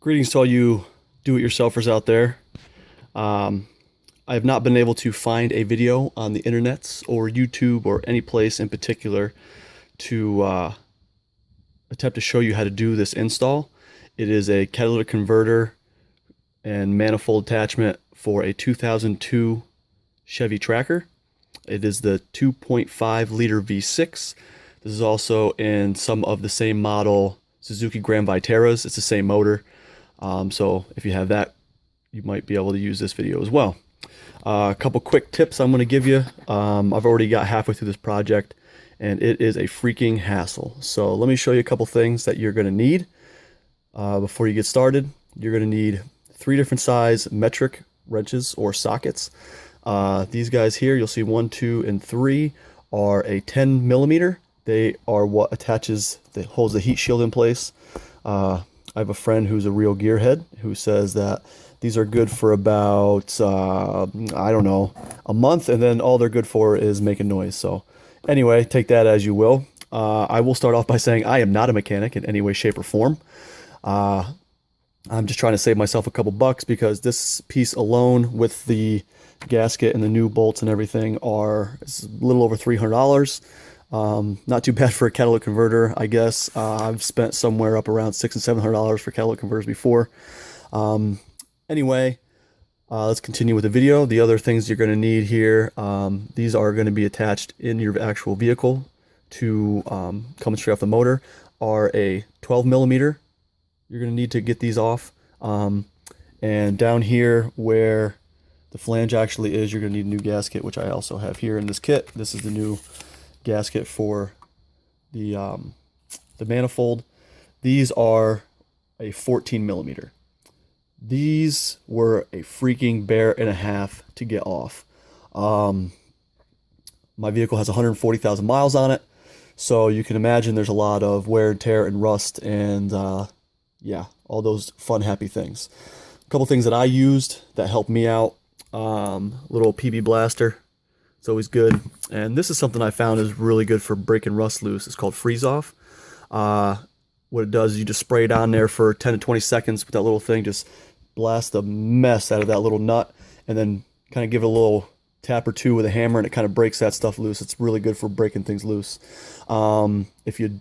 Greetings to all you do-it-yourselfers out there. I have not been able to find a video on the internets or YouTube or any place in particular to attempt to show you how to do this install. It is a catalytic converter and manifold attachment for a 2002 Chevy Tracker. It is the 2.5 liter V6. This is also in some of the same model Suzuki Grand Vitaras. It's the same motor. So if you have that, you might be able to use this video as well. A couple quick tips I'm going to give you. I've already got halfway through this project and it is a freaking hassle. So let me show you a couple things that you're going to need before you get started. You're going to need 3 different size metric wrenches or sockets. These guys here, you'll see 1, 2, and 3 are a 10 millimeter. They are what that holds the heat shield in place. I have a friend who's a real gearhead who says that these are good for about, I don't know, a month, and then all they're good for is making noise. So anyway, take that as you will. I will start off by saying I am not a mechanic in any way, shape, or form. I'm just trying to save myself a couple bucks because this piece alone with the gasket and the new bolts and everything is a little over $300. Not too bad for a catalytic converter, I guess. I've spent somewhere up around $600 and $700 for catalytic converters before. Anyway, let's continue with the video. The other things you're going to need here, these are going to be attached in your actual vehicle to coming straight off the motor, are a 12 millimeter. You're going to need to get these off. And down here where the flange actually is, you're going to need a new gasket, which I also have here in this kit. This is the new gasket for the manifold. These are a 14 millimeter. These were a freaking bear and a half to get off. My vehicle has 140,000 miles on it, so you can imagine there's a lot of wear and tear and rust and yeah, all those fun, happy things. A couple things that I used that helped me out. Little PB blaster. It's always good. And this is something I found is really good for breaking rust loose. It's called Freeze Off. What it does is you just spray it on there for 10 to 20 seconds with that little thing. Just blast the mess out of that little nut and then kind of give it a little tap or two with a hammer and it kind of breaks that stuff loose. It's really good for breaking things loose. If you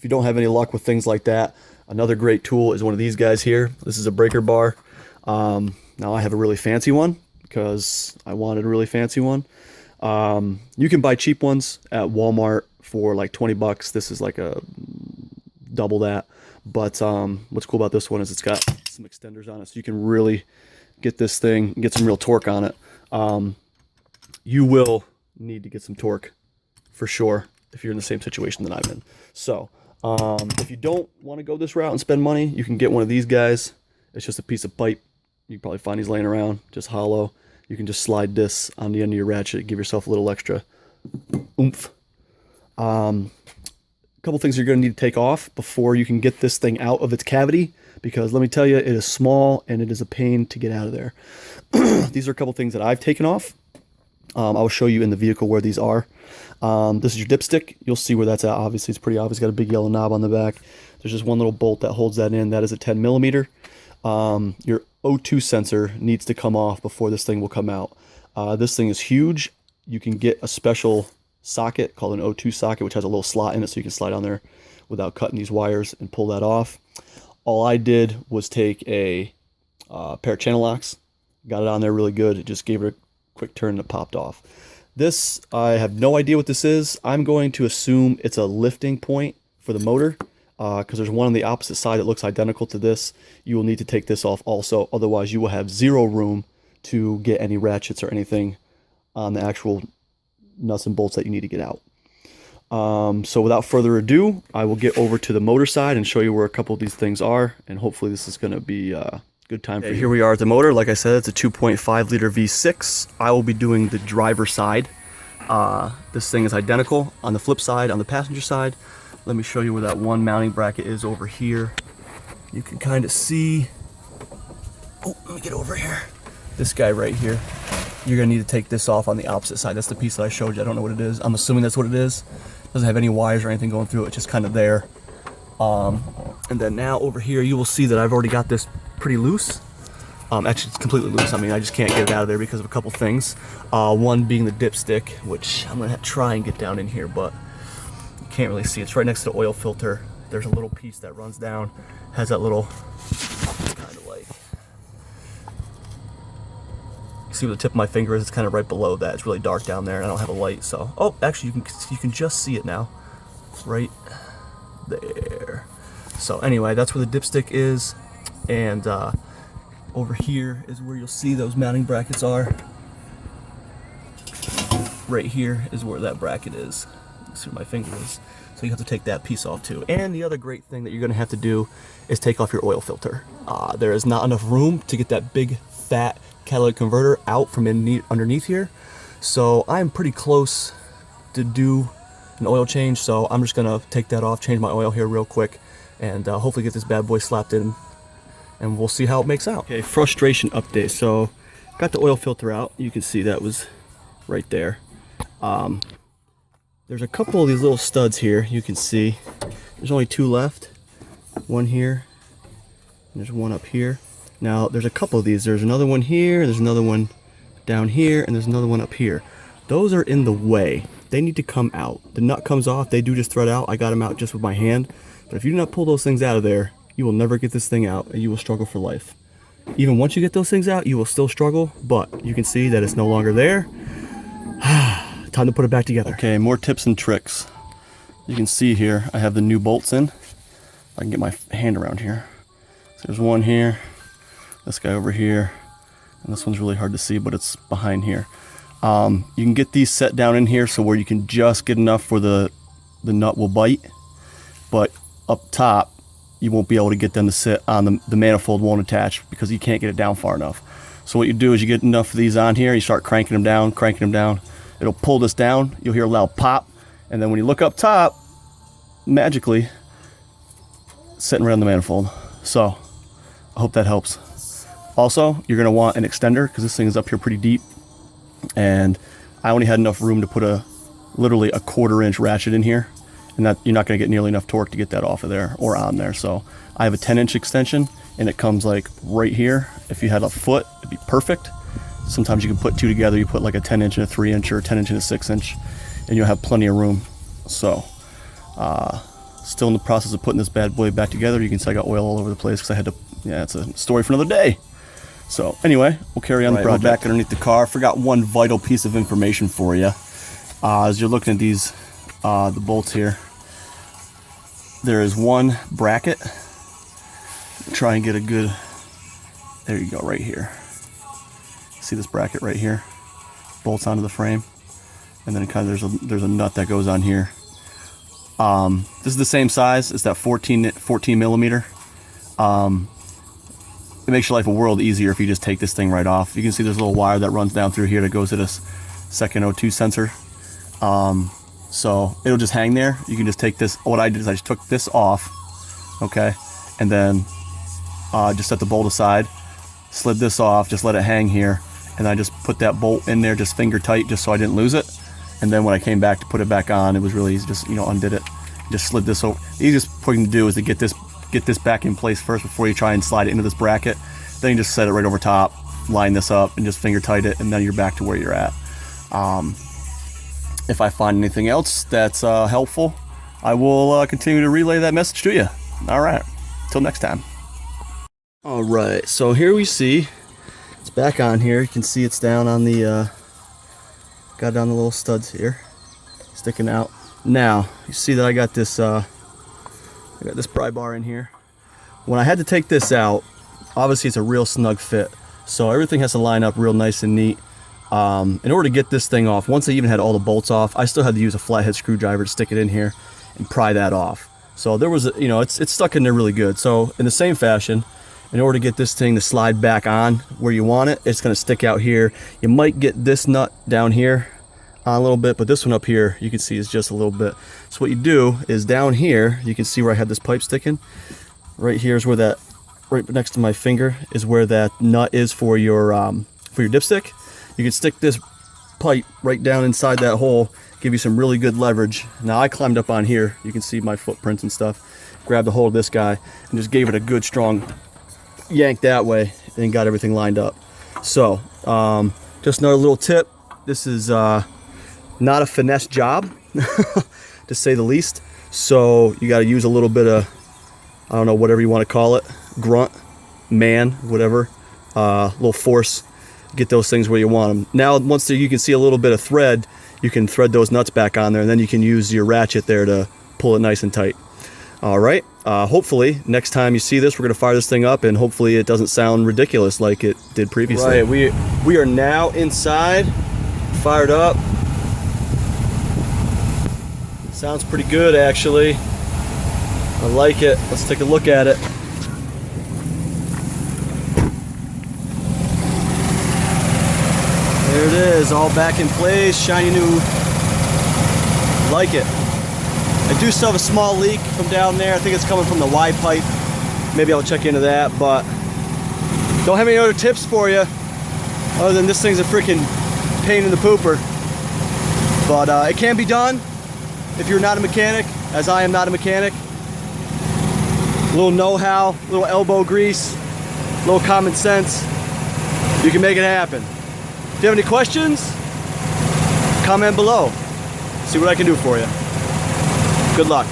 don't have any luck with things like that, another great tool is one of these guys here. This is a breaker bar. Now I have a really fancy one because I wanted a really fancy one. You can buy cheap ones at Walmart for like 20 bucks. This is like a double that. But what's cool about this one is it's got some extenders on it, so you can really get this thing, get some real torque on it. You will need to get some torque for sure if you're in the same situation that I'm in. So if you don't want to go this route and spend money, you can get one of these guys. It's just a piece of pipe. You can probably find these laying around, just hollow. You can just slide this on the end of your ratchet, give yourself a little extra oomph. A couple things you're going to need to take off before you can get this thing out of its cavity, because let me tell you, it is small and it is a pain to get out of there. These are a couple things that I've taken off. I will show you in the vehicle where these are. This is your dipstick. You'll see where that's at. Obviously, it's pretty obvious. It's got a big yellow knob on the back. There's just one little bolt that holds that in. That is a 10 millimeter. Your O2 sensor needs to come off before this thing will come out. This thing is huge. You can get a special socket called an O2 socket, which has a little slot in it, so you can slide on there without cutting these wires and pull that off. All I did was take a pair of channel locks, got it on there really good. It just gave it a quick turn and it popped off. This, I have no idea what this is. I'm going to assume it's a lifting point for the motor. Because there's one on the opposite side that looks identical to this. You will need to take this off also, otherwise you will have zero room to get any ratchets or anything on the actual nuts and bolts that you need to get out. So without further ado, I will get over to the motor side and show you where a couple of these things are, and hopefully this is going to be a good time for you. Here we are at the motor. Like I said, it's a 2.5 liter V6. I will be doing the driver side. This thing is identical. On the flip side, on the passenger side, let me show you where that one mounting bracket is over here. You can kind of see, oh, let me get over here. This guy right here. You're gonna need to take this off on the opposite side. That's the piece that I showed you. I don't know what it is. I'm assuming that's what it is. It doesn't have any wires or anything going through it. It's just kind of there. And then now over here, you will see that I've already got this pretty loose. Actually, it's completely loose. I mean, I just can't get it out of there because of a couple things. One being the dipstick, which I'm gonna try and get down in here, but you can't really see. It's right next to the oil filter. There's a little piece that runs down, has that little kind of like, you see where the tip of my finger is? It's kind of right below that. It's really dark down there, and I don't have a light, so. Oh, actually, you can just see it now, right there. So anyway, that's where the dipstick is, and over here is where you'll see those mounting brackets are. Right here is where that bracket is. You see where my finger is. So you have to take that piece off too. And the other great thing that you're gonna have to do is take off your oil filter. There is not enough room to get that big fat catalytic converter out from underneath here. So I'm pretty close to do an oil change. So I'm just gonna take that off, change my oil here real quick, and hopefully get this bad boy slapped in, and we'll see how it makes out. Okay, frustration update. So got the oil filter out. You can see that was right there. There's a couple of these little studs here. You can see there's only two left. One here, and there's one up here. Now there's a couple of these. There's another one here, there's another one down here, and there's another one up here. Those are in the way. They need to come out. The nut comes off, they do just thread out. I got them out just with my hand. But if you do not pull those things out of there, you will never get this thing out, and you will struggle for life. Even once you get those things out, you will still struggle, but you can see that it's no longer there. Time to put it back together. Okay, more tips and tricks. You can see here, I have the new bolts in. If I can get my hand around here. So there's one here, this guy over here, and this one's really hard to see, but it's behind here. You can get these set down in here so where you can just get enough where the nut will bite, but up top, you won't be able to get them to sit on the manifold won't attach because you can't get it down far enough. So what you do is you get enough of these on here, you start cranking them down. It'll pull this down, you'll hear a loud pop, and then when you look up top, magically, sitting right on the manifold. So, I hope that helps. Also, you're gonna want an extender because this thing is up here pretty deep, and I only had enough room to put literally a 1/4-inch ratchet in here, and that you're not gonna get nearly enough torque to get that off of there or on there. So, I have a 10-inch extension, and it comes like right here. If you had a foot, it'd be perfect. Sometimes you can put two together. You put like a 10-inch and a 3-inch or a 10-inch and a 6-inch, and you'll have plenty of room. So, still in the process of putting this bad boy back together. You can see I got oil all over the place because I had to, yeah, it's a story for another day. So anyway, we'll carry on the project. We're back underneath the car. Forgot one vital piece of information for you. As you're looking at these, the bolts here, there is one bracket. Try and get a good, there you go, right here. See this bracket right here? Bolts onto the frame. And then kind of there's a nut that goes on here. This is the same size. It's that 14 millimeter. It makes your life a world easier if you just take this thing right off. You can see there's a little wire that runs down through here that goes to this second O2 sensor. So it'll just hang there. You can just take this. What I did is I just took this off, okay, and then just set the bolt aside, slid this off, just let it hang here, and I just put that bolt in there just finger tight just so I didn't lose it. And then when I came back to put it back on, it was really easy. Just, undid it, just slid this over. The easiest thing to do is to get this back in place first before you try and slide it into this bracket. Then you just set it right over top, line this up, and just finger tight it, and then you're back to where you're at. If I find anything else that's helpful, I will continue to relay that message to you. All right, till next time. All right, so here we see it's back on here. You can see it's down on the got down the little studs here, sticking out. Now you see that I got this pry bar in here. When I had to take this out, obviously it's a real snug fit, so everything has to line up real nice and neat. In order to get this thing off, once I even had all the bolts off, I still had to use a flathead screwdriver to stick it in here and pry that off. So there was it's stuck in there really good. So in the same fashion, in order to get this thing to slide back on where you want it, it's going to stick out here. You might get this nut down here on a little bit, but this one up here you can see is just a little bit. So what you do is down here, you can see where I had this pipe sticking. Right here is where that, right next to my finger, is where that nut is for your dipstick. You can stick this pipe right down inside that hole, give you some really good leverage. Now I climbed up on here, you can see my footprints and stuff. grabbed a hold of this guy and just gave it a good strong yank that way and got everything lined up. So just another little tip. This is not a finesse job to say the least. So you got to use a little bit of, I don't know, whatever you want to call it, grunt, man, whatever, little force, get those things where you want them. Now, once you can see a little bit of thread, you can thread those nuts back on there, and then you can use your ratchet there to pull it nice and tight. All right, hopefully next time you see this, we're gonna fire this thing up, and hopefully it doesn't sound ridiculous like it did previously. Right, we are now inside, fired up. Sounds pretty good, actually. I like it. Let's take a look at it. There it is, all back in place, shiny new. Like it. I do still have a small leak from down there. I think it's coming from the Y pipe. Maybe I'll check into that, but don't have any other tips for you other than this thing's a freaking pain in the pooper. But it can be done if you're not a mechanic, as I am not a mechanic. A little know-how, a little elbow grease, a little common sense. You can make it happen. If you have any questions, comment below. See what I can do for you. Good luck.